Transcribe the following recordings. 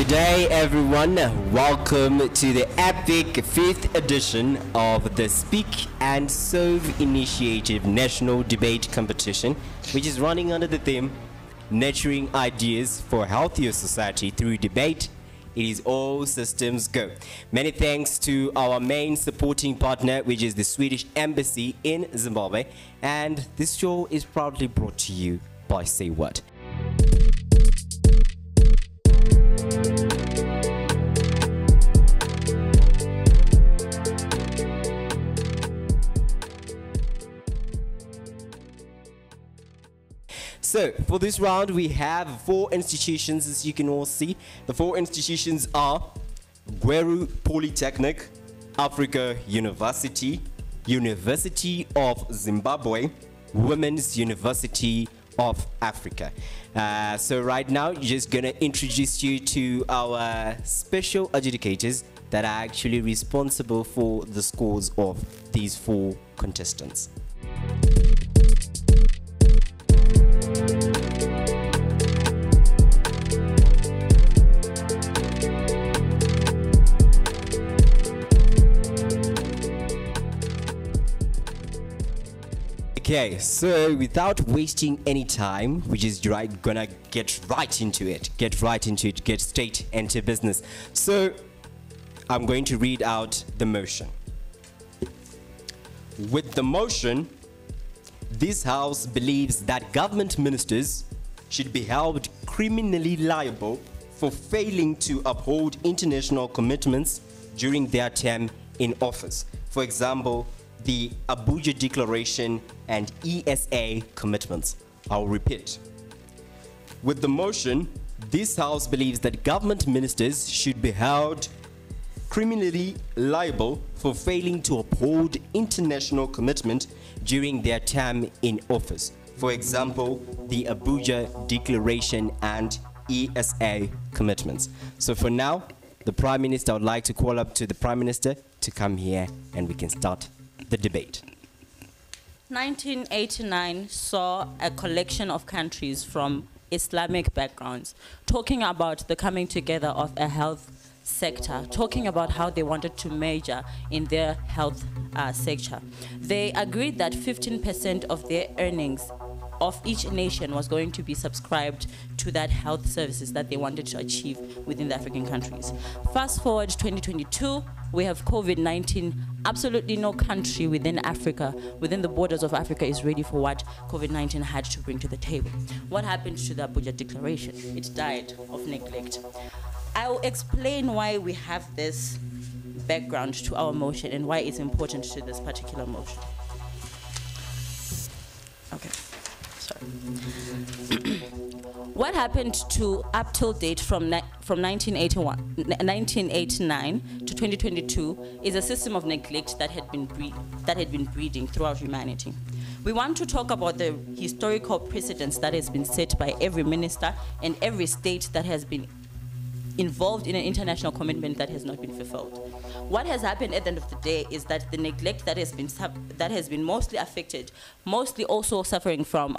Good day, everyone. Welcome to the epic 5th edition of the Speak and Serve Initiative National Debate Competition, which is running under the theme, Nurturing Ideas for a Healthier Society Through Debate. It is all systems go. Many thanks to our main supporting partner, which is the Swedish Embassy in Zimbabwe. And this show is proudly brought to you by SAYWHAT. So, for this round, we have 4 institutions, as you can all see. The 4 institutions are Gweru Polytechnic, Africa University, University of Zimbabwe, Women's University of Africa. So right now, just gonna introduce you to our special adjudicators that are actually responsible for the scores of these 4 contestants. Okay, so without wasting any time, we're just gonna get right into it, get straight into business. So I'm going to read out the motion. With the motion, this House believes that government ministers should be held criminally liable for failing to uphold international commitments during their term in office. For example, the Abuja Declaration and ESA commitments. I'll repeat. With the motion, this House believes that government ministers should be held criminally liable for failing to uphold international commitment during their term in office. For example, the Abuja Declaration and ESA commitments. So for now, the Prime Minister, I would like to call up to the Prime Minister to come here and we can start the debate. 1989 saw a collection of countries from Islamic backgrounds talking about the coming together of a health sector, talking about how they wanted to major in their health sector. They agreed that 15% of their earnings of each nation was going to be subscribed to that health services that they wanted to achieve within the African countries. Fast forward 2022, we have COVID-19. Absolutely no country within Africa, within the borders of Africa, is ready for what COVID-19 had to bring to the table. What happened to the Abuja Declaration? It died of neglect. I will explain why we have this background to our motion and why it's important to this particular motion. Okay. What happened to up till date from 1989 to 2022 is a system of neglect that had been breeding throughout humanity. We want to talk about the historical precedents that has been set by every minister and every state that has been involved in an international commitment that has not been fulfilled. What has happened at the end of the day is that the neglect that has been mostly affected, mostly also suffering from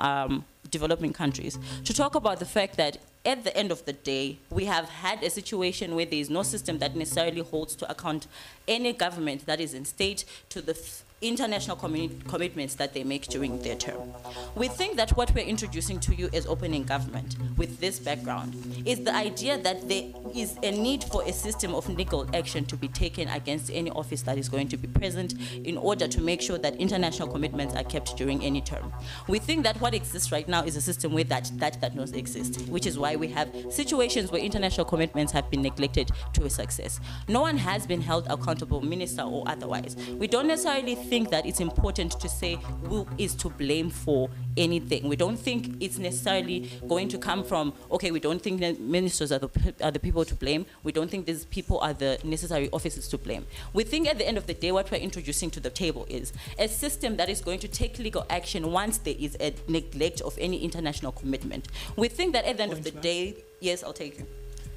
developing countries, to talk about the fact that at the end of the day, we have had a situation where there is no system that necessarily holds to account any government that is in state to the international commitments that they make during their term. We think that what we're introducing to you as opening government with this background is the idea that there is a need for a system of legal action to be taken against any office that is going to be present in order to make sure that international commitments are kept during any term. We think that what exists right now is a system where that does not exist, which is why we have situations where international commitments have been neglected to a success. No one has been held accountable, minister or otherwise. We don't necessarily think that it's important to say who is to blame for anything. We don't think it's necessarily going to come from, okay, we don't think that ministers are the people to blame. We don't think these people are the necessary officers to blame. We think at the end of the day, what we're introducing to the table is a system that is going to take legal action once there is a neglect of any international commitment. We think that at the end of the day, yes, I'll take you.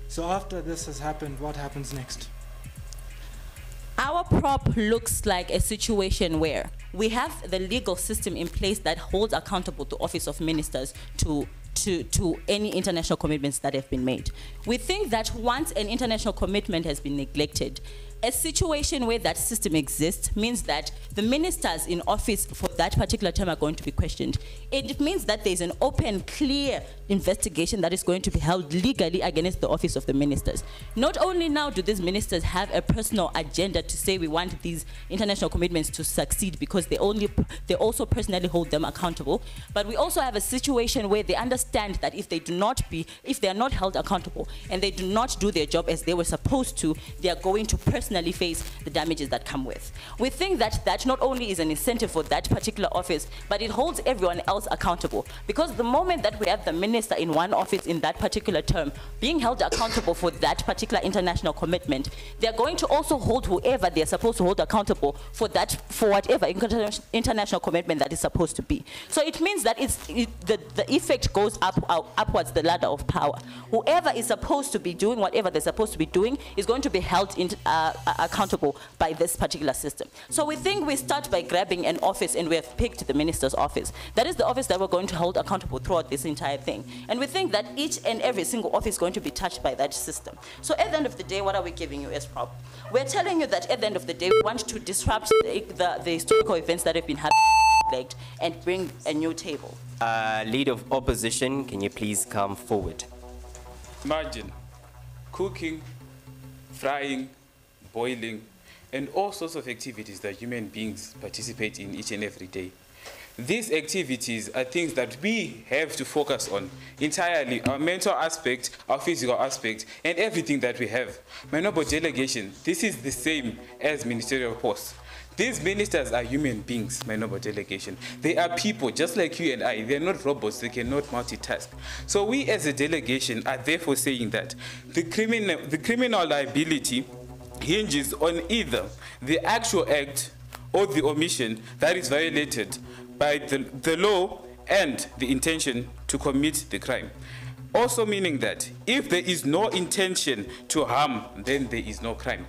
So after this has happened, what happens next? Our prop looks like a situation where we have the legal system in place that holds accountable the office of ministers to to any international commitments that have been made. We think that once an international commitment has been neglected, a situation where that system exists means that the ministers in office for that particular term are going to be questioned. It means that there's an open, clear investigation that is going to be held legally against the office of the ministers. Not only now do these ministers have a personal agenda to say we want these international commitments to succeed because they also personally hold them accountable, but we also have a situation where they understand that if they are not held accountable and they do not do their job as they were supposed to, they are going to personally face the damages that come with. We think that that not only is an incentive for that particular office, but it holds everyone else accountable. Because the moment that we have the minister in one office in that particular term being held accountable for that particular international commitment, they're going to also hold whoever they're supposed to hold accountable for whatever international commitment that is supposed to be. So it means that the effect goes upwards the ladder of power. Whoever is supposed to be doing whatever they're supposed to be doing is going to be held accountable by this particular system. So we think we start by grabbing an office, and we have picked the minister's office. That is the office that we're going to hold accountable throughout this entire thing. And we think that each and every single office is going to be touched by that system. So at the end of the day, what are we giving you as prop? We're telling you that at the end of the day, we want to disrupt the historical events that have been happening and bring a new table. Leader of opposition, can you please come forward? Imagine cooking, frying, boiling, and all sorts of activities that human beings participate in each and every day. These activities are things that we have to focus on entirely, our mental aspect, our physical aspect, and everything that we have. My noble delegation, this is the same as ministerial posts. These ministers are human beings, my noble delegation. They are people just like you and I. They're not robots, they cannot multitask. So we as a delegation are therefore saying that the criminal liability hinges on either the actual act or the omission that is violated by the law and the intention to commit the crime. Also meaning that if there is no intention to harm, then there is no crime.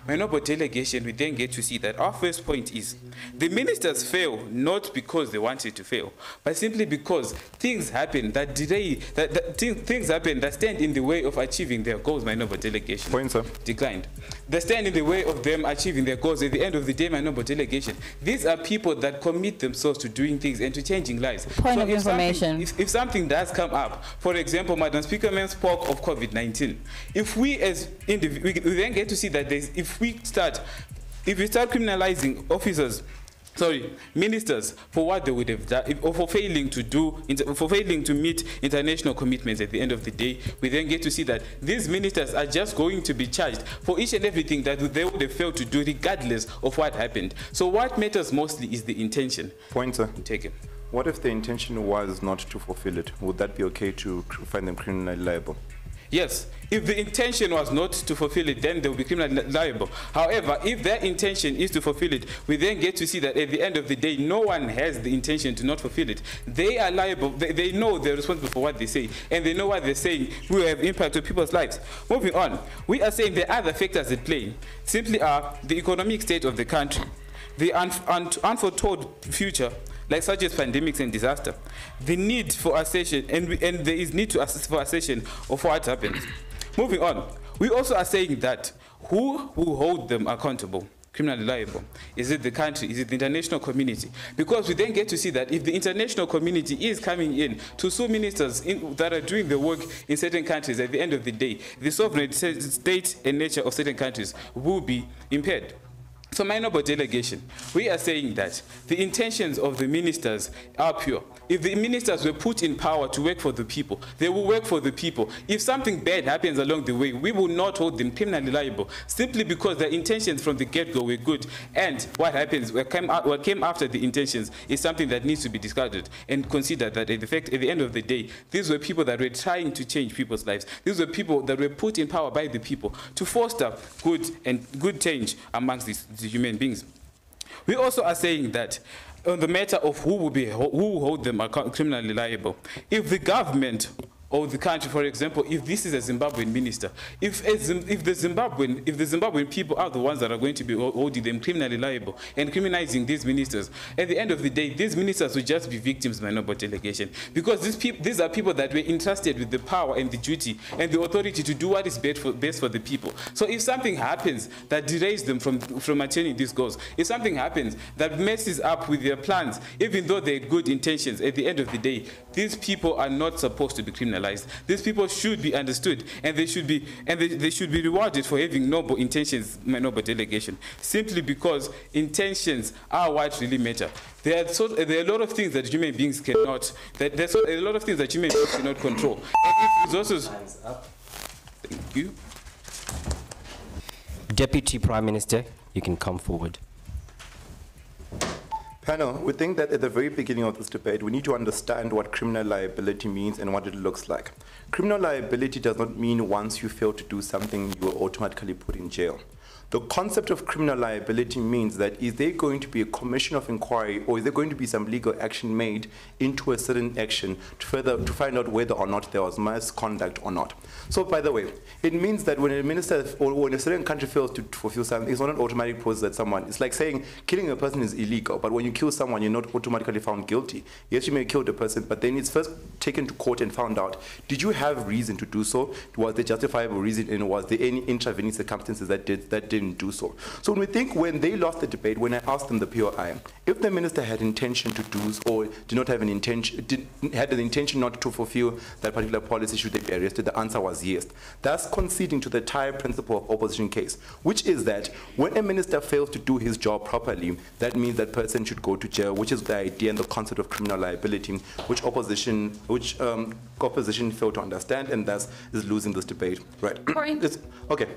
My noble delegation, we then get to see that our first point is the ministers fail not because they wanted to fail, but simply because things happen that things happen that stand in the way of achieving their goals. My noble delegation. Point, sir. Declined. They stand in the way of them achieving their goals. At the end of the day, my noble delegation, these are people that commit themselves to doing things and to changing lives. Point of information. If something does come up, for example, Madam Speaker spoke of COVID-19. If we as individuals, we then get to see that if we start criminalizing ministers for what they would have done, or for failing to meet international commitments at the end of the day, we then get to see that these ministers are just going to be charged for each and everything that they would have failed to do regardless of what happened. So what matters mostly is the intention. Pointer. Taken. What if the intention was not to fulfill it? Would that be okay to find them criminally liable? Yes, if the intention was not to fulfill it, then they will be criminally liable. However, if their intention is to fulfill it, we then get to see that at the end of the day, no one has the intention to not fulfill it. They are liable. They know they're responsible for what they say, and they know what they're saying will have impact on people's lives. Moving on, we are saying there are other factors at play. Simply are the economic state of the country, the unforetold future, like such as pandemics and disaster, the need for accession, and there is need to assess for accession of what happens. Moving on, we also are saying that who will hold them accountable, criminally liable? Is it the country? Is it the international community? Because we then get to see that if the international community is coming in to sue ministers that are doing the work in certain countries, at the end of the day, the sovereign state and nature of certain countries will be impaired. So, my noble delegation, we are saying that the intentions of the ministers are pure. If the ministers were put in power to work for the people, they will work for the people. If something bad happens along the way, we will not hold them criminally liable, simply because their intentions from the get-go were good. And what happens, what came after the intentions is something that needs to be discarded and considered that at the end of the day, these were people that were trying to change people's lives. These were people that were put in power by the people to foster good change amongst these human beings. We also are saying that on the matter of who will hold them criminally liable, if the government or the country. For example, if this is a Zimbabwean minister, if the Zimbabwean people are the ones that are going to be holding them criminally liable and criminalizing these ministers, at the end of the day, these ministers will just be victims by noble delegation, because these are people that were entrusted with the power and the duty and the authority to do what is best for the people. So if something happens that derails them from attaining these goals, if something happens that messes up with their plans, even though they had good intentions, at the end of the day, these people are not supposed to be criminalized. These people should be understood, and they should be rewarded for having noble intentions, noble delegation, simply because intentions are what really matter. There are a lot of things that human beings cannot. There's a lot of things that human beings cannot control. And if resources. Thank you. Deputy Prime Minister, you can come forward. Panel, we think that at the very beginning of this debate, we need to understand what criminal liability means and what it looks like. Criminal liability does not mean once you fail to do something, you are automatically put in jail. The concept of criminal liability means that is there going to be a commission of inquiry, or is there going to be some legal action made into a certain action to find out whether or not there was misconduct or not. So by the way, it means that when a minister or when a certain country fails to fulfill something, it's not an automatic process that someone, it's like saying killing a person is illegal, but when you kill someone, you're not automatically found guilty. Yes, you may kill the person, but then it's first taken to court and found out, did you have reason to do so? Was there justifiable reason, and was there any intervening circumstances that didn't do so? So when they lost the debate, when I asked them the POI, if the minister had intention to do or did not have an intention, had an intention not to fulfill that particular policy, should they be arrested? The answer was yes. Thus conceding to the entire principle of opposition case, which is that when a minister fails to do his job properly, that means that person should go to jail, which is the idea and the concept of criminal liability, which opposition failed to understand, and thus is losing this debate. Right. Okay.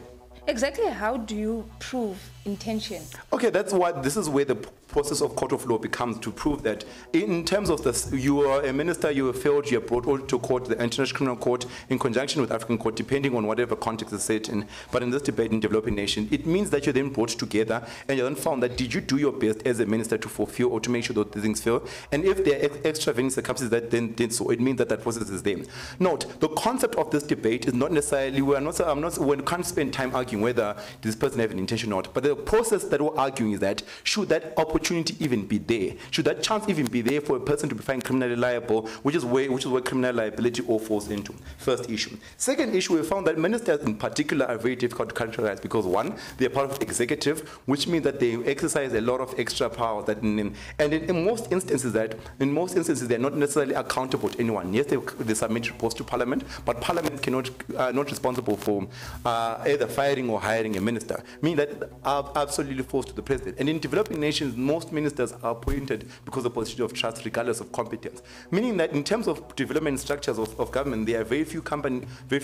Exactly how do you prove intention? Okay, this is where the process of court of law becomes to prove that in terms of this, you are a minister, you have failed, you are brought all to court, the International Criminal Court, in conjunction with African Court, depending on whatever context is set in. But in this debate in developing nation, it means that you're then brought together and you're then found that did you do your best as a minister to fulfill or to make sure that these things fail? And if there are extravenous circumstances that then did so, it means that that process is there. Note, the concept of this debate is not necessarily, we can't spend time arguing whether this person have an intention or not, but the process that we're arguing is that should that opportunity even be there? Should that chance even be there for a person to be found criminally liable, which is where criminal liability all falls into? First issue. Second issue, we found that ministers in particular are very difficult to characterize because one, they're part of the executive, which means that they exercise a lot of extra power and in most instances they're not necessarily accountable to anyone. Yes, they submit reports to Parliament, but Parliament are not responsible for either firing or hiring a minister, meaning that are absolutely forced to the president. And in developing nations, most ministers are appointed because of position of trust, regardless of competence. Meaning that in terms of development structures of government, there are very few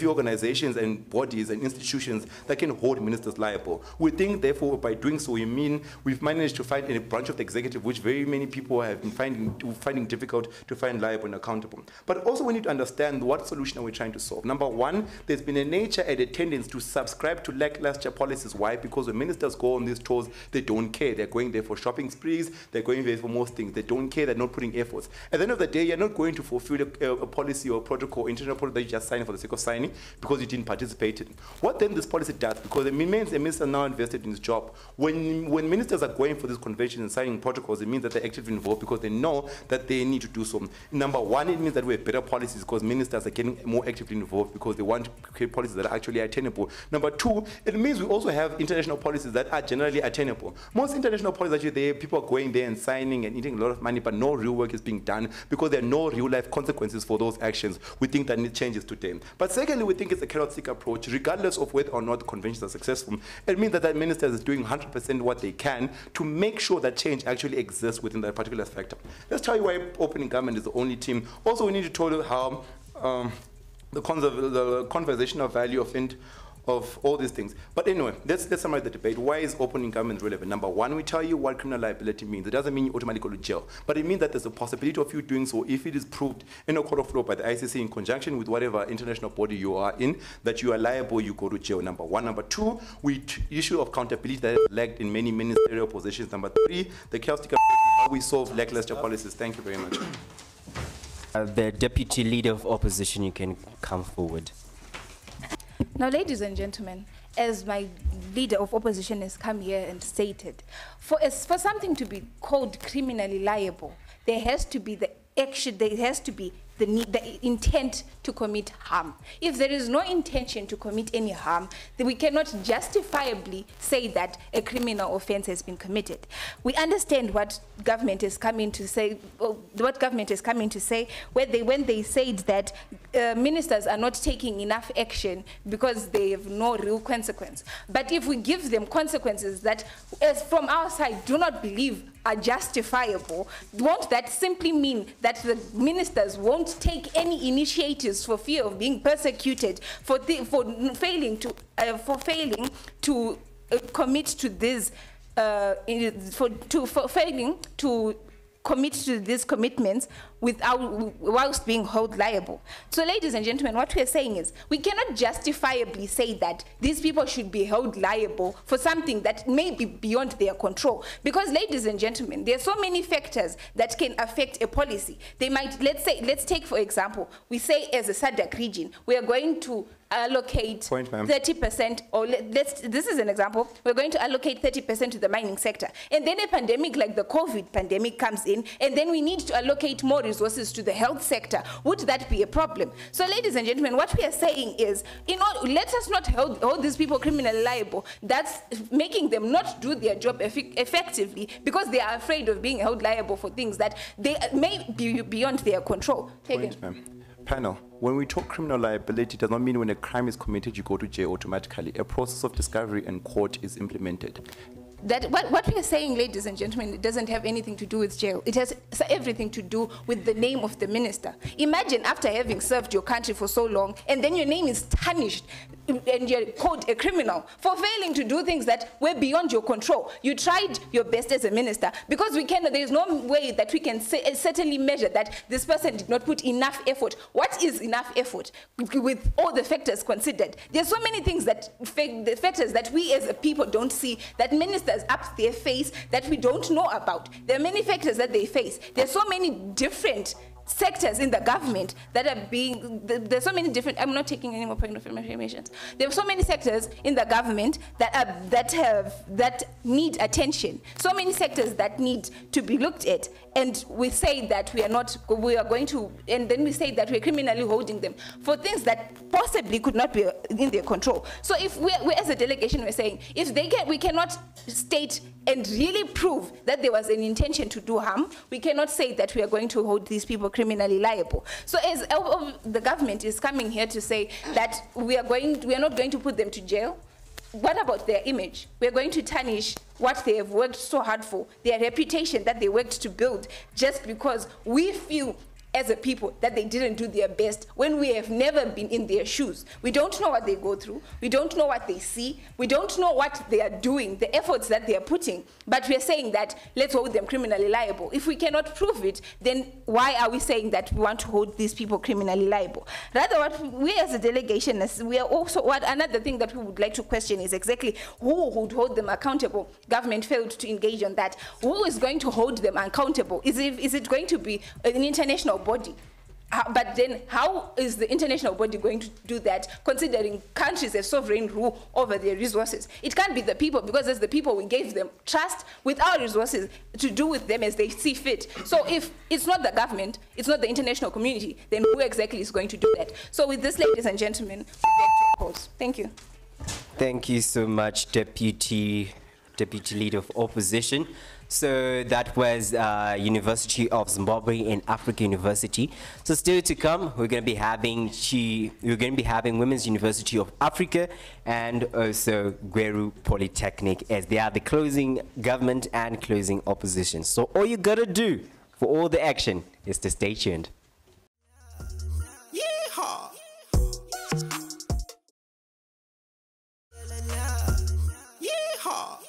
organizations and bodies and institutions that can hold ministers liable. We think, therefore, by doing so, we've managed to find a branch of the executive which very many people have been finding difficult to find liable and accountable. But also we need to understand what solution are we trying to solve. Number one, there's been a nature and a tendency to subscribe to lackluster policies. Why? Because when ministers go on these tours, they don't care. They're going there for shopping sprees. They're going there for most things. They don't care. They're not putting efforts. At the end of the day, you're not going to fulfill a policy or protocol, international protocol that you just signed for the sake of signing because you didn't participate in. What then this policy does, because it means a minister now invested in his job. When ministers are going for these conventions and signing protocols, it means that they're actively involved because they know that they need to do so. Number one, it means that we have better policies because ministers are getting more actively involved because they want to create policies that are actually attainable. Number two, it means we also have international policies that are generally attainable. Most international policies, actually, people are going there and signing and eating a lot of money, but no real work is being done because there are no real-life consequences for those actions. We think that need changes today. But secondly, we think it's a carrot-stick approach, regardless of whether or not the conventions are successful. It means that that minister is doing 100% what they can to make sure that change actually exists within that particular sector. Let's tell you why opening government is the only team. Also, we need to tell you how the conversational value of all these things. But anyway, let's summarize the debate. Why is opening government relevant? Number one, we tell you what criminal liability means. It doesn't mean you automatically go to jail, but it means that there's a possibility of you doing so if it is proved in a court of law by the ICC in conjunction with whatever international body you are in, that you are liable, you go to jail. Number one. Number two, issue of accountability that is lacked in many ministerial positions. Number three, the chaotic approach how we solve lackluster policies. Thank you very much. The Deputy Leader of Opposition, you can come forward. Now, ladies and gentlemen, as my leader of opposition has come here and stated, for something to be called criminally liable, there has to be the action, there has to be the intent to commit harm. If there is no intention to commit any harm, then we cannot justifiably say that a criminal offense has been committed. We understand what government is coming to say, when they said that ministers are not taking enough action because they have no real consequence. But if we give them consequences that, as from our side, do not believe are justifiable, won't that simply mean that the ministers won't take any initiatives for fear of being persecuted for failing to commit to this failing to commit to these commitments whilst being held liable? So, ladies and gentlemen, what we are saying is we cannot justifiably say that these people should be held liable for something that may be beyond their control. Because, ladies and gentlemen, there are so many factors that can affect a policy. They might, let's take, for example, we say as a SADC region, we are going to allocate 30%, or this is an example, we're going to allocate 30% to the mining sector. And then a pandemic like the COVID pandemic comes in, and then we need to allocate more resources to the health sector. Would that be a problem? So, ladies and gentlemen, what we are saying is, let us not hold these people criminally liable. That's making them not do their job effectively because they are afraid of being held liable for things that they may be beyond their control. Panel, when we talk criminal liability, it does not mean when a crime is committed, you go to jail automatically. A process of discovery and court is implemented. That what we are saying, ladies and gentlemen, it doesn't have anything to do with jail. It has everything to do with the name of the minister. Imagine after having served your country for so long, and then your name is tarnished, and you're called a criminal for failing to do things that were beyond your control. You tried your best as a minister, because there is no way that we can certainly measure that this person did not put enough effort. What is enough effort with all the factors considered? There's so many things that the factors that we as a people don't see, that ministers up their face, that we don't know about. There are many factors that they face. There's so many different sectors in the government that are there's so many different, I'm not taking any more point of information. There are so many sectors in the government that need attention. So many sectors that need to be looked at. And we say that we are going to, and then we say that we're criminally holding them for things that possibly could not be in their control. So if we as a delegation, we're saying, if we cannot state and really prove that there was an intention to do harm, we cannot say that we are going to hold these people criminally liable. So as the government is coming here to say that we are not going to put them to jail, what about their image? We're going to tarnish what they have worked so hard for, their reputation that they worked to build, just because we feel as a people that they didn't do their best when we have never been in their shoes. We don't know what they go through. We don't know what they see. We don't know what they are doing, the efforts that they are putting. But we are saying that let's hold them criminally liable. If we cannot prove it, then why are we saying that we want to hold these people criminally liable? Rather, what we as a delegation, we are also, another thing that we would like to question is exactly who would hold them accountable. Government failed to engage on that. Who is going to hold them accountable? Is it going to be an international body? But then how is the international body going to do that, considering countries have sovereign rule over their resources? It can't be the people, because as the people, we gave them trust with our resources to do with them as they see fit. So if it's not the government, it's not the international community, then who exactly is going to do that? So with this, ladies and gentlemen, we beg to oppose. Thank you. Thank you so much, Deputy Leader of Opposition. So that was University of Zimbabwe and Africa University. So still to come, we're going to be having Women's University of Africa and also Gweru Polytechnic, as they are the closing government and closing opposition. So all you got to do for all the action is to stay tuned. Yeehaw! Yeehaw!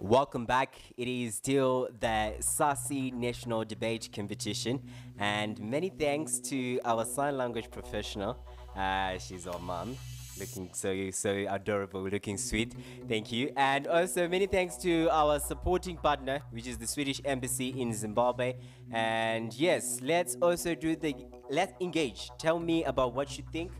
Welcome back. It is still the SASI National Debate Competition, and many thanks to our sign language professional. She's our mom. Looking so adorable, looking sweet. Thank you. And also many thanks to our supporting partner, which is the Swedish Embassy in Zimbabwe. And yes, let's engage. Tell me about what you think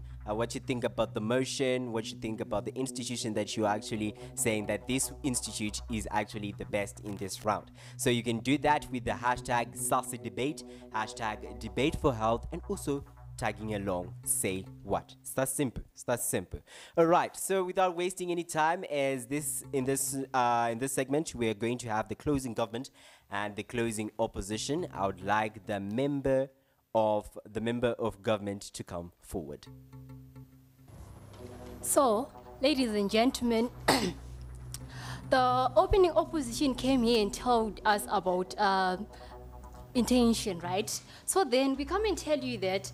about the motion, what you think about the institution that you're actually saying that this institute is actually the best in this round. So you can do that with the hashtag SASI debate, hashtag debate for health, and also tagging along say what. It's that simple. It's that simple. All right, so without wasting any time, in this segment we are going to have the closing government and the closing opposition. I would like the member of government to come forward. So, ladies and gentlemen, the opening opposition came here and told us about intention, right? So then we come and tell you that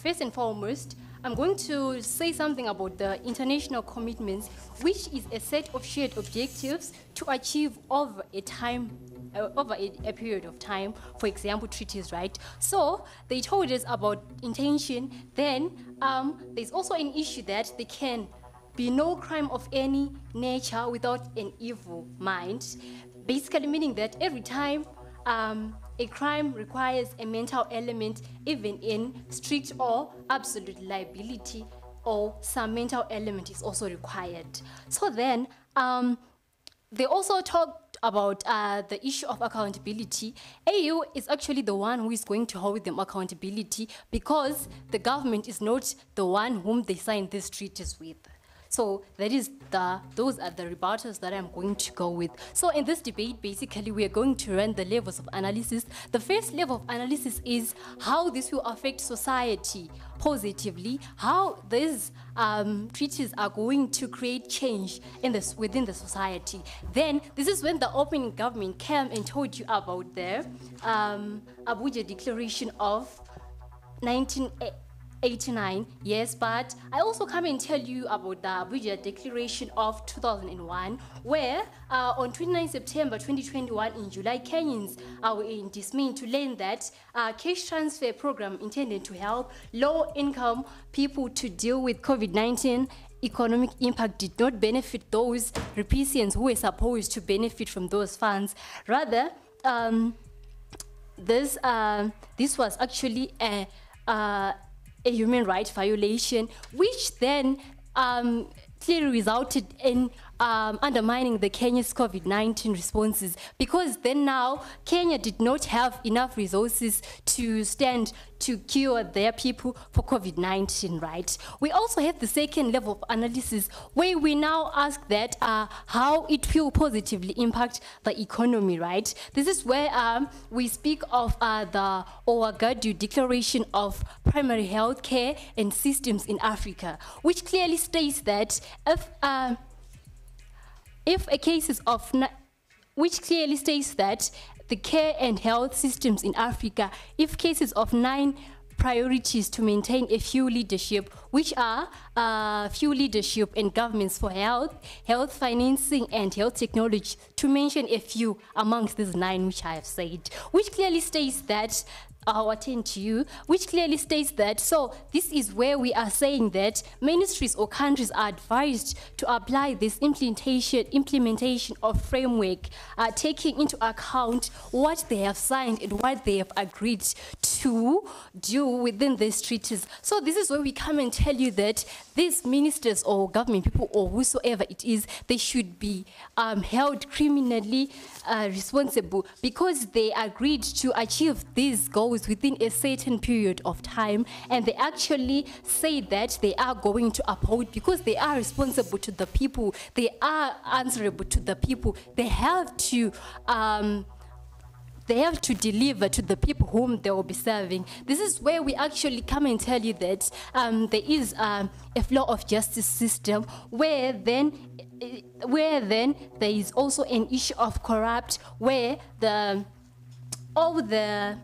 first and foremost, I'm going to say something about the international commitments, which is a set of shared objectives to achieve over a period of time, for example, treaties, right? So they told us about intention. Then there's also an issue that there can be no crime of any nature without an evil mind, basically meaning that every time a crime requires a mental element, even in strict or absolute liability, or some mental element is also required. So then, they also talked about the issue of accountability. AU is actually the one who is going to hold them accountability because the government is not the one whom they signed these treaties with. So those are the rebuttals that I'm going to go with. So in this debate, basically, we are going to run the levels of analysis. The first level of analysis is how this will affect society positively, how these treaties are going to create change within the society. Then this is when the opening government came and told you about the Abuja Declaration of 1989, yes, but I also come and tell you about the Abuja Declaration of 2001, where on 29 September 2021 in July, Kenyans were in dismay to learn that cash transfer program intended to help low-income people to deal with COVID-19 economic impact did not benefit those recipients who were supposed to benefit from those funds. Rather, this was actually a human rights violation, which then clearly resulted in undermining the Kenya's COVID-19 responses, because then now Kenya did not have enough resources to stand to cure their people for COVID-19, right? We also have the second level of analysis where we now ask that how it will positively impact the economy, right? This is where we speak of the Ouagadougou Declaration of Primary Health Care and Systems in Africa, which clearly states that which clearly states that the care and health systems in Africa, if cases of 9 priorities to maintain a few leadership, which are few leadership and governments for health, health financing, and health technology, to mention a few amongst these 9 which I have said, which clearly states that I'll attend to you, which clearly states that, so this is where we are saying that ministries or countries are advised to apply this implementation of framework, taking into account what they have signed and what they have agreed to do within these treaties. So this is where we come and tell you that these ministers or government people or whosoever it is, they should be held criminally responsible because they agreed to achieve these goals within a certain period of time, and they actually say that they are going to uphold because they are responsible to the people, they are answerable to the people, they have to deliver to the people whom they will be serving. This is where we actually come and tell you that there is a flow of justice system where then there is also an issue of corrupt, where all the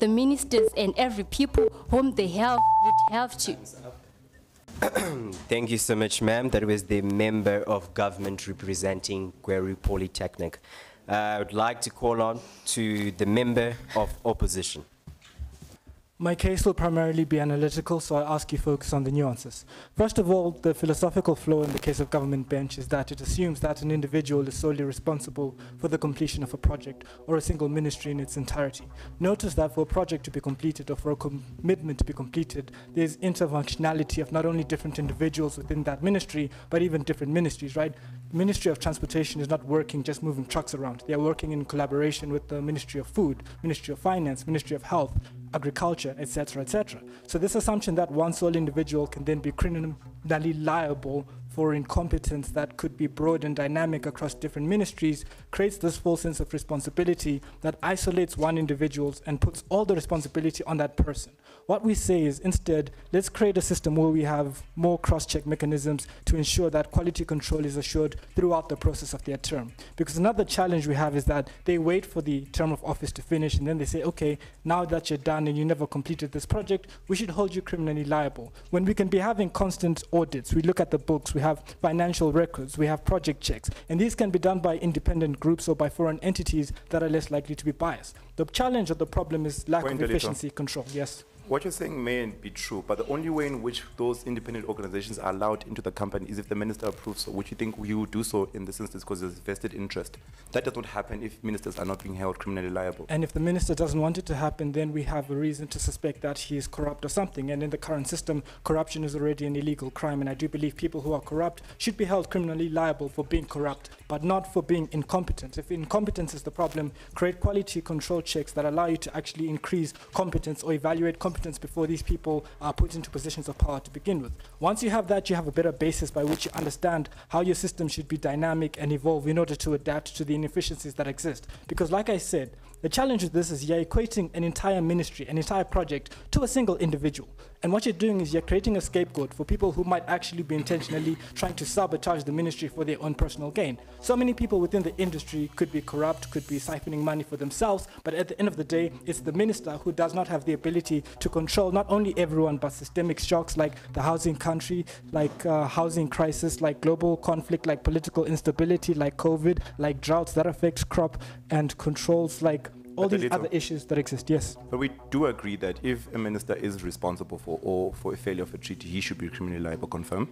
ministers and every people whom they have would have to. Thank you so much, ma'am. That was the member of government representing Gweru Polytechnic. I would like to call on to the member of opposition. My case will primarily be analytical, so I ask you focus on the nuances. First of all, the philosophical flaw in the case of government bench is that it assumes that an individual is solely responsible for the completion of a project or a single ministry in its entirety. Notice that for a project to be completed or for a commitment to be completed, there's interfunctionality of not only different individuals within that ministry, but even different ministries, right? Ministry of Transportation is not working just moving trucks around. They are working in collaboration with the Ministry of Food, Ministry of Finance, Ministry of Health, Agriculture, etc., etc. So this assumption that one sole individual can then be criminally liable for incompetence that could be broad and dynamic across different ministries creates this false sense of responsibility that isolates one individual and puts all the responsibility on that person. What we say is instead, let's create a system where we have more cross-check mechanisms to ensure that quality control is assured throughout the process of their term. Because another challenge we have is that they wait for the term of office to finish and then they say, okay, now that you're done and you never completed this project, we should hold you criminally liable. When we can be having constant audits, we look at the books, we have financial records, we have project checks, and these can be done by independent groups or by foreign entities that are less likely to be biased. The challenge or the problem is lack of efficiency control. Yes. What you're saying may be true, but the only way in which those independent organizations are allowed into the company is if the minister approves so, which you think you would do so in this instance because there's vested interest. That does not happen if ministers are not being held criminally liable. And if the minister doesn't want it to happen, then we have a reason to suspect that he is corrupt or something. And in the current system, corruption is already an illegal crime. And I do believe people who are corrupt should be held criminally liable for being corrupt, but not for being incompetent. If incompetence is the problem, create quality control checks that allow you to actually increase competence or evaluate competence before these people are put into positions of power to begin with. Once you have that, you have a better basis by which you understand how your system should be dynamic and evolve in order to adapt to the inefficiencies that exist. Because like I said, the challenge with this is you're equating an entire ministry, an entire project to a single individual. And what you're doing is you're creating a scapegoat for people who might actually be intentionally trying to sabotage the ministry for their own personal gain. So many people within the industry could be corrupt, could be siphoning money for themselves, but at the end of the day, it's the minister who does not have the ability to control not only everyone, but systemic shocks like the housing country, like housing crisis, like global conflict, like political instability, like COVID, like droughts that affect crop, and controls like all these other issues that exist, yes. But we do agree that if a minister is responsible for a failure of a treaty, he should be criminally liable, confirm?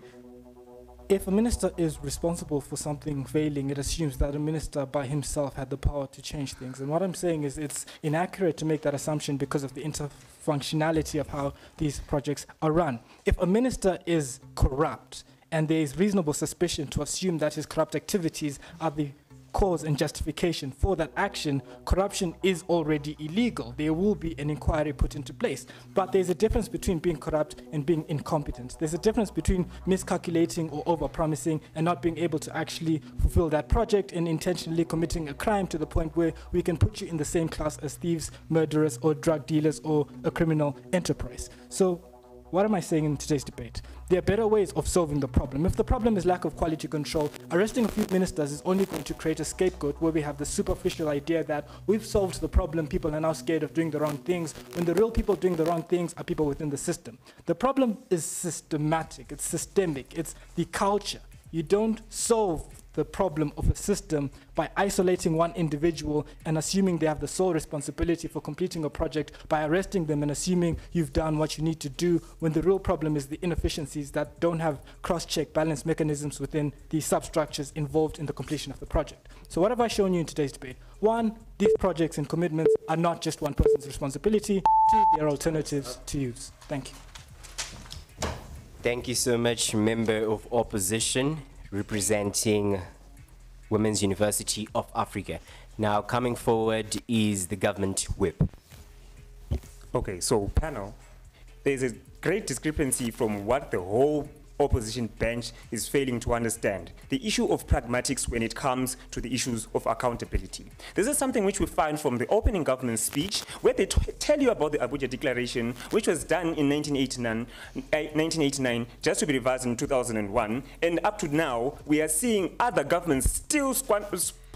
If a minister is responsible for something failing, it assumes that a minister by himself had the power to change things. And what I'm saying is it's inaccurate to make that assumption because of the interfunctionality of how these projects are run. If a minister is corrupt and there is reasonable suspicion to assume that his corrupt activities are the cause and justification for that action, corruption is already illegal. There will be an inquiry put into place. But there's a difference between being corrupt and being incompetent. There's a difference between miscalculating or over-promising and not being able to actually fulfill that project and intentionally committing a crime to the point where we can put you in the same class as thieves, murderers, or drug dealers, or a criminal enterprise. So what am I saying in today's debate? There are better ways of solving the problem. If the problem is lack of quality control, arresting a few ministers is only going to create a scapegoat where we have the superficial idea that we've solved the problem, people are now scared of doing the wrong things, when the real people doing the wrong things are people within the system. The problem is systematic, it's systemic, it's the culture. You don't solve the problem of a system by isolating one individual and assuming they have the sole responsibility for completing a project, by arresting them and assuming you've done what you need to do, when the real problem is the inefficiencies that don't have cross-check balance mechanisms within the substructures involved in the completion of the project. So what have I shown you in today's debate? One, these projects and commitments are not just one person's responsibility. Two, there are alternatives to use. Thank you. Thank you so much, Member of Opposition, representing Women's University of Africa. Now, coming forward is the government whip. Okay, so panel, there's a great discrepancy from what the whole opposition bench is failing to understand: the issue of pragmatics when it comes to the issues of accountability. This is something which we find from the opening government speech, where they tell you about the Abuja Declaration, which was done in 1989, just to be revised in 2001, and up to now, we are seeing other governments still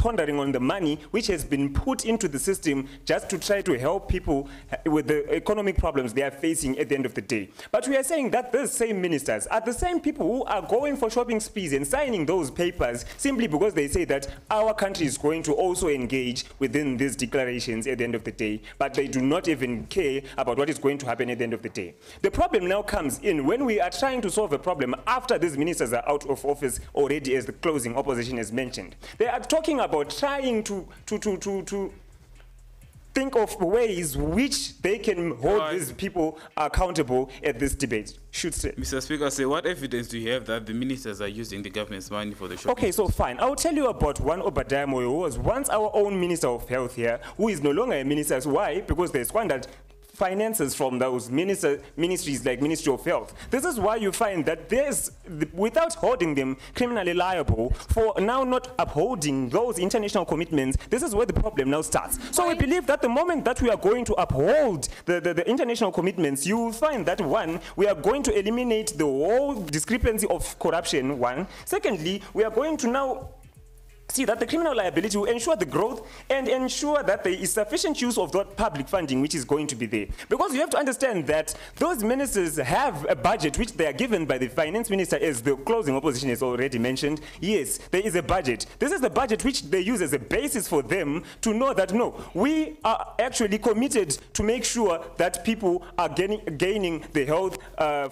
pondering on the money which has been put into the system just to try to help people with the economic problems they are facing at the end of the day. But we are saying that those same ministers are the same people who are going for shopping sprees and signing those papers simply because they say that our country is going to also engage within these declarations at the end of the day, but they do not even care about what is going to happen at the end of the day. The problem now comes in when we are trying to solve a problem after these ministers are out of office already, as the closing opposition has mentioned. They are talking about trying to think of ways which they can hold these people accountable at this debate. Should say. Mr. Speaker, say what evidence do you have that the ministers are using the government's money for the shopping? Okay, so fine. I'll tell you about one Obadiah Moyo, who was once our own Minister of Health here, who is no longer a minister. Why? Because they squandered finances from those ministries like Ministry of Health. This is why you find that there's, without holding them criminally liable for now not upholding those international commitments, this is where the problem now starts. So we believe that the moment that we are going to uphold the international commitments, you will find that, one, we are going to eliminate the whole discrepancy of corruption, one. Secondly, we are going to now see that the criminal liability will ensure the growth and ensure that there is sufficient use of that public funding which is going to be there. Because you have to understand that those ministers have a budget which they are given by the finance minister, as the closing opposition has already mentioned. Yes, there is a budget. This is the budget which they use as a basis for them to know that, no, we are actually committed to make sure that people are gaining the health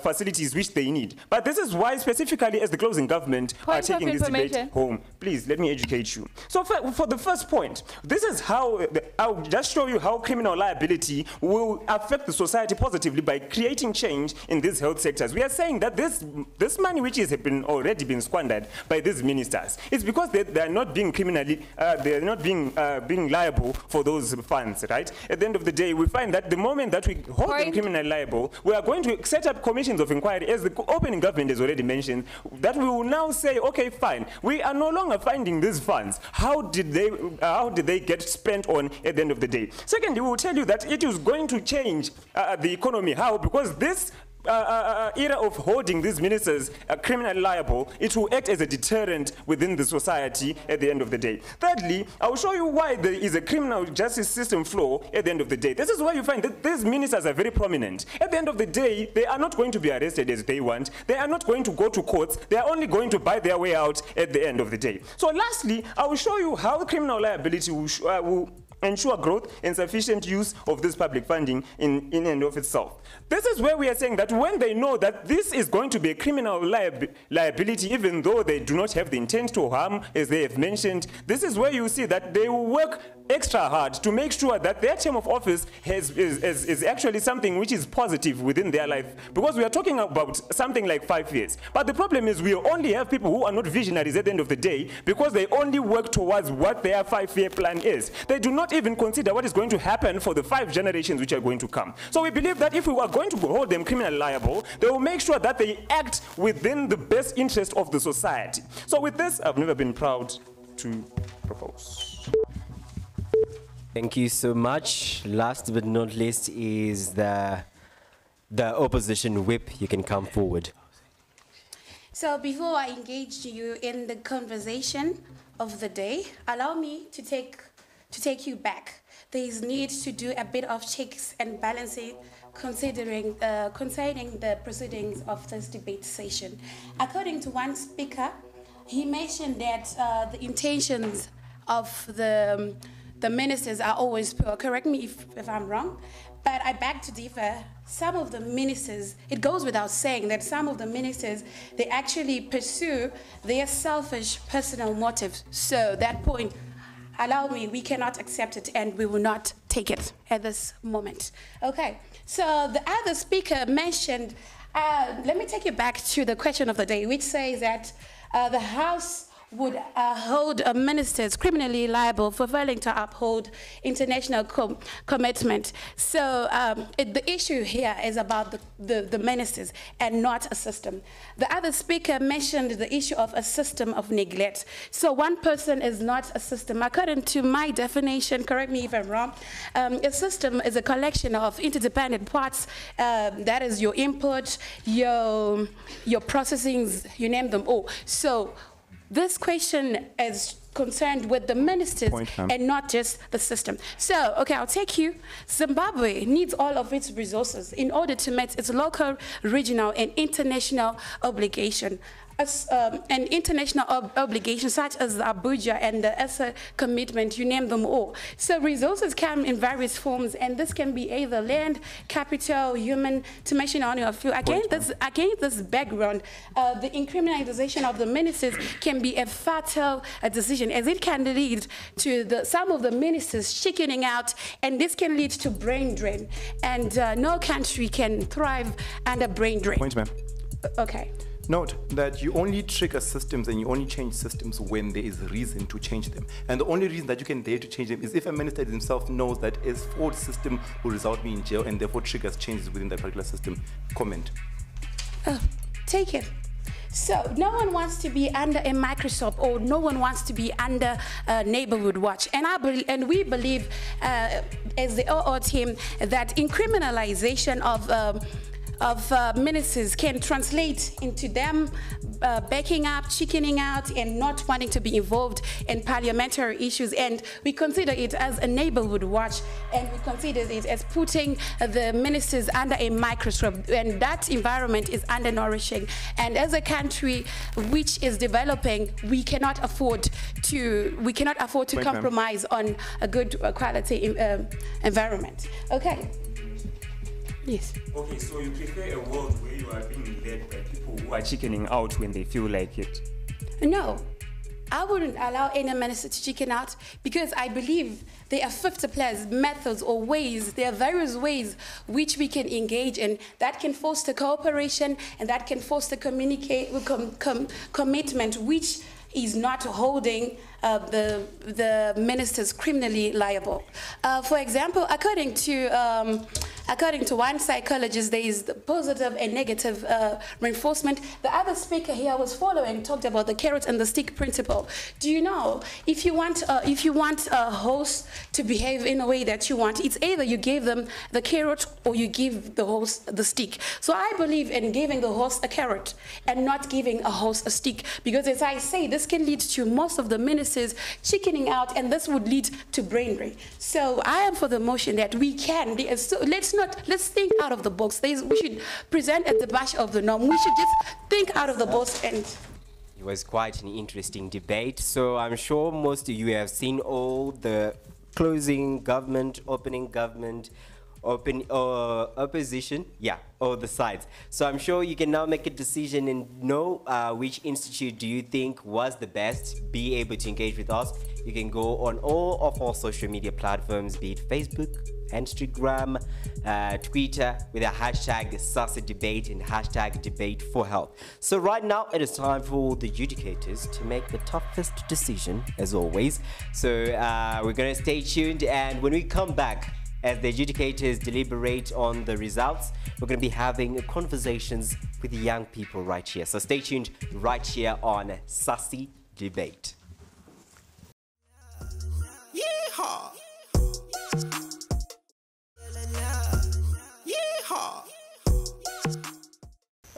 facilities which they need. But this is why specifically as the closing government are taking this debate home. Please, let me educate you. So for the first point, this is how, I'll just show you how criminal liability will affect the society positively by creating change in these health sectors. We are saying that this money which has already been squandered by these ministers, it's because they are not being criminally, they are not being liable for those funds, right? At the end of the day, we find that the moment that we hold them criminally liable, we are going to set up commissions of inquiry, as the opening government has already mentioned, that we will now say, okay, fine, we are no longer finding these funds. How did they get spent on at the end of the day? Secondly, we will tell you that it is going to change the economy. How? Because this era of holding these ministers criminally liable, it will act as a deterrent within the society at the end of the day. Thirdly, I will show you why there is a criminal justice system flaw at the end of the day. This is why you find that these ministers are very prominent. At the end of the day, they are not going to be arrested as they want. They are not going to go to courts. They are only going to buy their way out at the end of the day. So lastly, I will show you how criminal liability will ensure growth and sufficient use of this public funding in and of itself. This is where we are saying that when they know that this is going to be a criminal liability, even though they do not have the intent to harm, as they have mentioned, this is where you see that they will work extra hard to make sure that their term of office is actually something which is positive within their life. Because we are talking about something like 5 years. But the problem is we only have people who are not visionaries at the end of the day, because they only work towards what their 5-year plan is. They do not even consider what is going to happen for the 5 generations which are going to come. So we believe that if we are going to hold them criminally liable, they will make sure that they act within the best interest of the society. So with this, I've never been proud to propose. Thank you so much. Last but not least is the opposition whip. You can come forward. So before I engage you in the conversation of the day, allow me to take you back. There is need to do a bit of checks and balancing concerning the proceedings of this debate session. According to one speaker, he mentioned that the intentions of the ministers are always pure. Correct me if I'm wrong, but I beg to differ. Some of the ministers, it goes without saying that some of the ministers, they actually pursue their selfish personal motives. So that point, allow me, we cannot accept it and we will not take it at this moment. Okay, so the other speaker mentioned, let me take you back to the question of the day, which says that the House would hold ministers criminally liable for failing to uphold international commitment. So the issue here is about the ministers and not a system. The other speaker mentioned the issue of a system of neglect. So one person is not a system. According to my definition, correct me if I'm wrong, a system is a collection of interdependent parts. That is your input, your processings, you name them all. So this question is concerned with the ministers and not just the system. So, okay, I'll take you. Zimbabwe needs all of its resources in order to meet its local, regional, and international obligation. An international obligation such as the Abuja and the ESA commitment, you name them all. So resources come in various forms, and this can be either land, capital, human, to mention only a few. Against this background, the incriminalization of the ministers can be a fatal decision, as it can lead to some of the ministers chickening out, and this can lead to brain drain. And no country can thrive under brain drain. Point, ma'am. Okay. Note that you only trigger systems and you only change systems when there is reason to change them. And the only reason that you can dare to change them is if a minister himself knows that a flawed system will result me in jail and therefore triggers changes within that particular system. Comment. Oh, take it. So no one wants to be under a microscope, or no one wants to be under a neighborhood watch. And we believe, as the OO team, that incriminalization of ministers can translate into them backing up, chickening out, and not wanting to be involved in parliamentary issues. And we consider it as a neighborhood watch, and we consider it as putting the ministers under a microscope, and that environment is undernourishing. And as a country which is developing, we cannot afford to compromise on a good quality environment. Okay. Yes. Okay, so you prefer a world where you are being led by people who are chickening out when they feel like it? No. I wouldn't allow any minister to chicken out, because I believe there are 50 plus methods or ways, there are various ways which we can engage in that can foster cooperation and that can foster commitment, which is not holding the ministers criminally liable. For example, according to one psychologist, there is the positive and negative reinforcement. The other speaker here was following talked about the carrot and the stick principle. Do you know, if you want a host to behave in a way that you want, it's either you give them the carrot or you give the host the stick. So I believe in giving the host a carrot and not giving a host a stick, because as I say, this can lead to most of the ministers chickening out, and this would lead to brain drain. So I am for the motion that we can. So let's think out of the box. We should present at the bash of the norm. We should just think out of the box. And it was quite an interesting debate. So I'm sure most of you have seen all the closing government, opening government, opposition, yeah, all the sides. So I'm sure you can now make a decision and know which institute do you think was the best. Be able to engage with us. You can go on all of our social media platforms, be it Facebook, Instagram, Twitter, with a hashtag SASI debate and hashtag debate for health. So right now it is time for the adjudicators to make the toughest decision, as always. So we're gonna stay tuned, and when we come back, as the adjudicators deliberate on the results, we're going to be having conversations with the young people right here. So stay tuned right here on SASI Debate. Yeehaw! Yeehaw!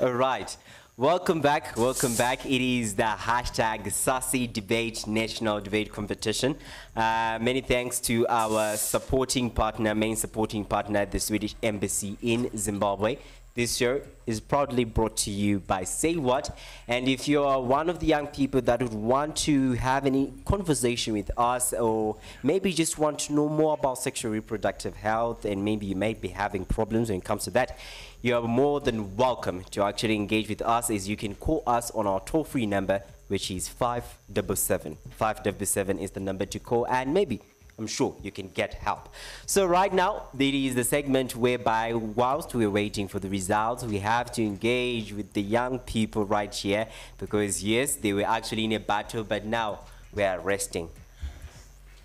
All right. Welcome back. Welcome back. It is the hashtag SASI Debate National Debate Competition. Many thanks to our supporting partner, main supporting partner, the Swedish Embassy in Zimbabwe. This show is proudly brought to you by SAYWHAT. And if you're one of the young people that would want to have any conversation with us, or maybe just want to know more about sexual reproductive health, and maybe you may be having problems when it comes to that, you are more than welcome to actually engage with us, as you can call us on our toll-free number, which is 577. 577 is the number to call, and maybe, I'm sure, you can get help. So right now, this is the segment whereby, whilst we're waiting for the results, we have to engage with the young people right here, because yes, they were actually in a battle, but now we are resting.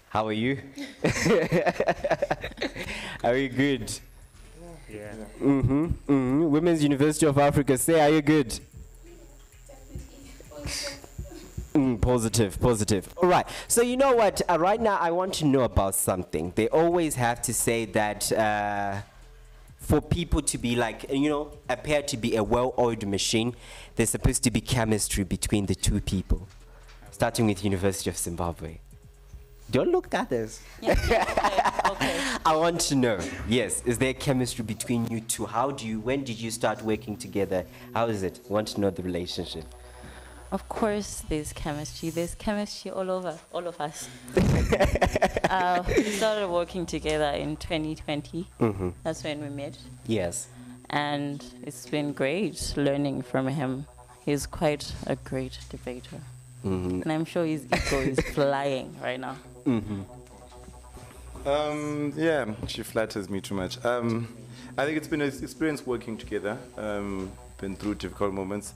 How are you? Are you good? Yeah. Women's University of Africa, say, are you good? Positive, positive. All right. So you know what? Right now, I want to know about something. They always have to say that for people to be like, appear to be a well-oiled machine, there's supposed to be chemistry between the two people. starting with University of Zimbabwe. Don't look at us. Yeah, okay. I want to know, yes, is there chemistry between you two? When did you start working together? How is it? I want to know the relationship. Of course, there's chemistry. There's chemistry all over, all of us. We started working together in 2020. Mm-hmm. That's when we met. Yes. And it's been great learning from him. He's quite a great debater. Mm-hmm. And I'm sure his ego is flying right now. Mm-hmm. Yeah, she flatters me too much. I think it's been an experience working together. Been through difficult moments.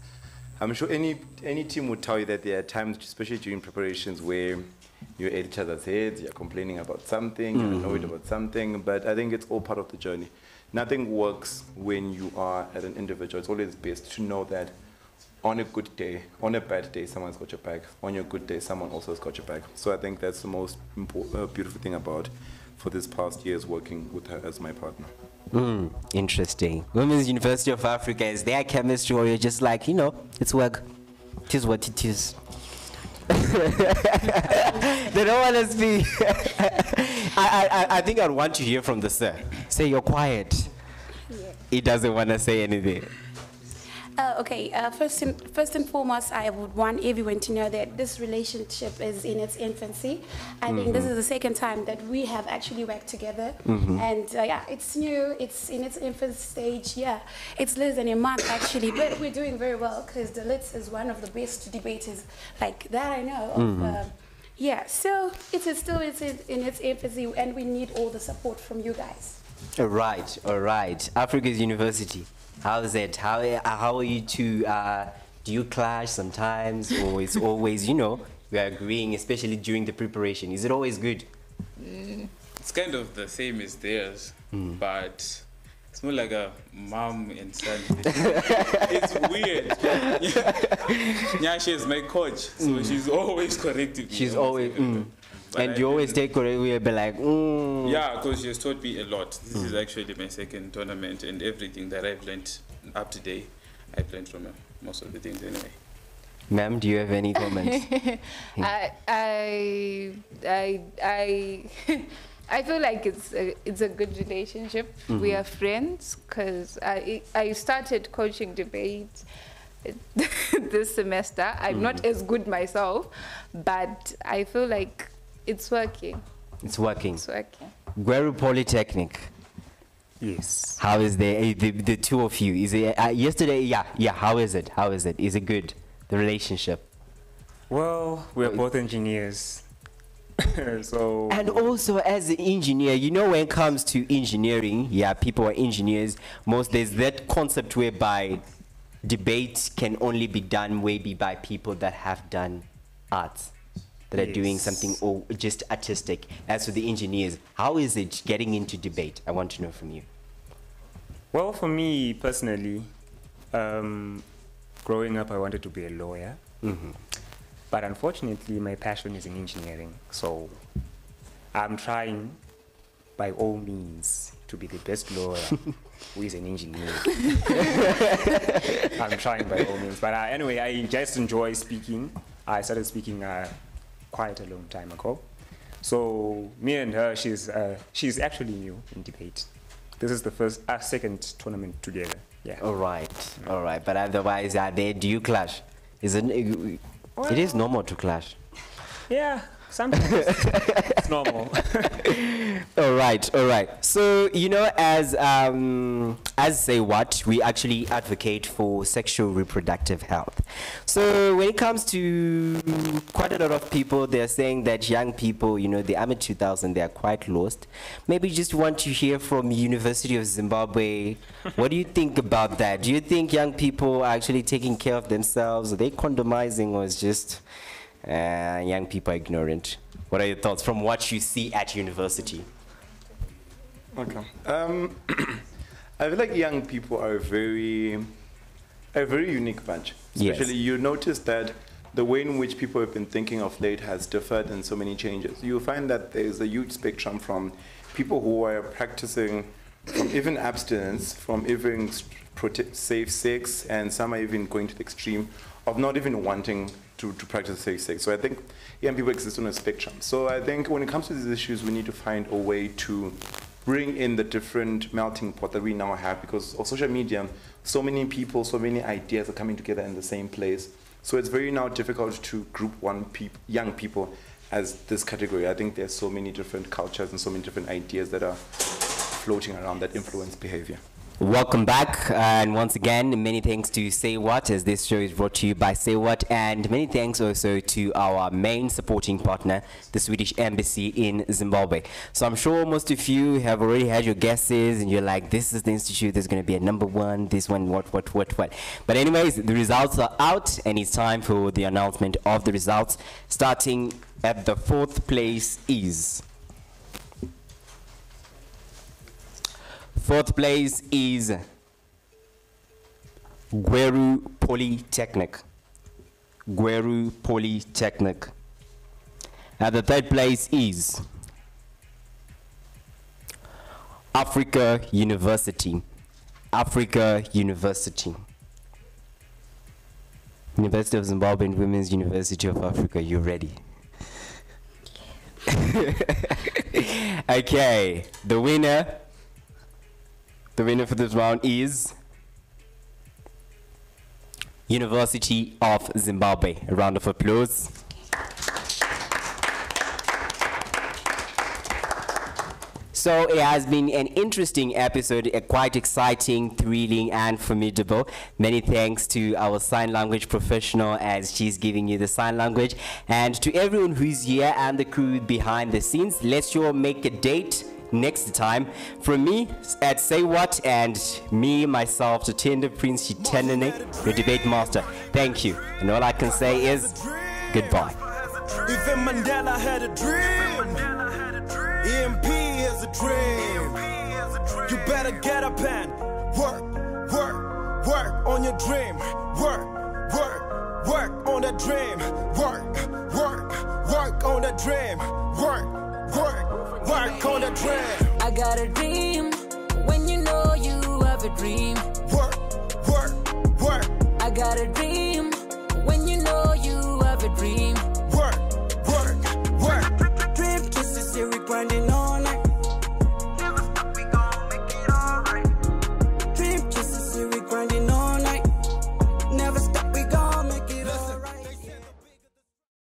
I'm sure any team would tell you that there are times, especially during preparations, where you're at each other's heads, you're complaining about something, you're annoyed about something, but I think it's all part of the journey. Nothing works when you are at an individual. It's always best to know that on a good day, on a bad day, someone's got your back. On your good day, someone also has got your back. So I think that's the most beautiful thing about for this past years working with her as my partner. Interesting. Women's University of Africa, is there chemistry, or you're just like, it's work. It is what it is. They don't want to speak. I think I'd want to hear from the sir. Say you're quiet. Yeah. He doesn't want to say anything. Okay, first and foremost, I would want everyone to know that this relationship is in its infancy. I think this is the second time that we have actually worked together. And yeah, it's new, it's in its infant stage. Yeah, it's less than a month actually, but we're doing very well because the Litz is one of the best debaters like that I know of. Yeah, so it's still in its infancy, and we need all the support from you guys. All right. Africa's University. How's it? How are you two? Do you clash sometimes, or it's always, we are agreeing, especially during the preparation? Is it always good? It's kind of the same as theirs, but it's more like a mom and son. It's weird. Nyasha is my coach, so she's always correcting me. She's always. And you always take correct, we'll be like, Yeah, because she has taught me a lot. This is actually my second tournament, and everything that I've learned up to date, I've learned from her. Most of the things anyway. Ma'am, do you have any comments? I feel like it's a good relationship. We are friends because I started coaching debates this semester. I'm not as good myself, but I feel like it's working. It's working. It's working. Gweru Polytechnic. Yes. How is the two of you? Is it yesterday? Yeah. How is it? Is it good? The relationship. Well, we're both engineers. So. And also, as an engineer, when it comes to engineering, people are engineers. There's that concept whereby debate can only be done maybe by people that have done arts, that are doing something or just artistic. As for the engineers, how is it getting into debate? I want to know from you. Well, for me personally, growing up, I wanted to be a lawyer. But unfortunately, my passion is in engineering. So I'm trying by all means to be the best lawyer who is an engineer. I'm trying by all means. But anyway, I just enjoy speaking. I started speaking quite a long time ago. So me and her, she's actually new in debate. This is the second tournament together. Yeah. All right. But otherwise, do you clash? It is normal to clash. Yeah, sometimes it's normal. All right. So, as SAYWHAT, we actually advocate for sexual reproductive health. So when it comes to quite a lot of people, they're saying that young people, the AMA 2000, they are quite lost. Maybe just want to hear from University of Zimbabwe. What do you think about that? Do you think young people are actually taking care of themselves? Are they condomizing, or is just young people are ignorant? What are your thoughts from what you see at university? Okay. I feel like young people are a very unique bunch. Especially, you notice that the way in which people have been thinking of late has differed in so many changes. You'll find that there's a huge spectrum from people who are practicing from even abstinence, from even safe sex, and some are even going to the extreme of not even wanting to practice safe sex. So I think young people exist on a spectrum. So I think when it comes to these issues, we need to find a way to bring in the different melting pot that we now have, because of social media, so many people, so many ideas are coming together in the same place. So it's very now difficult to group young people as this category. I think there's so many different cultures and so many different ideas that are floating around that influence behavior. Welcome back, and once again, many thanks to Say What, as this show is brought to you by Say What, and many thanks also to our main supporting partner, the Swedish Embassy in Zimbabwe. So I'm sure most of you have already had your guesses, and you're like, this is the institute that's going to be a #1, this one, what. But anyways, the results are out, and it's time for the announcement of the results. Starting at the 4th place is... 4th place is Gweru Polytechnic. Gweru Polytechnic. At the 3rd place is Africa University. Africa University. University of Zimbabwe and Women's University of Africa. You ready? Okay, the winner for this round is University of Zimbabwe. A round of applause. So it has been an interesting episode, quite exciting, thrilling, and formidable. Many thanks to our sign language professional, as she's giving you the sign language, and to everyone who's here and the crew behind the scenes. Let's sure make a date next time. From me at Say What, and me, myself, the Tender Prince Chitenene, the debate master. Thank you. And all I can say is goodbye. Even Mandela had a dream. EMP is a dream. You better get up and work on your dream. Work on that dream. Work on that dream. Work on that dream. I got a dream. When you know you have a dream. Work. I got a dream.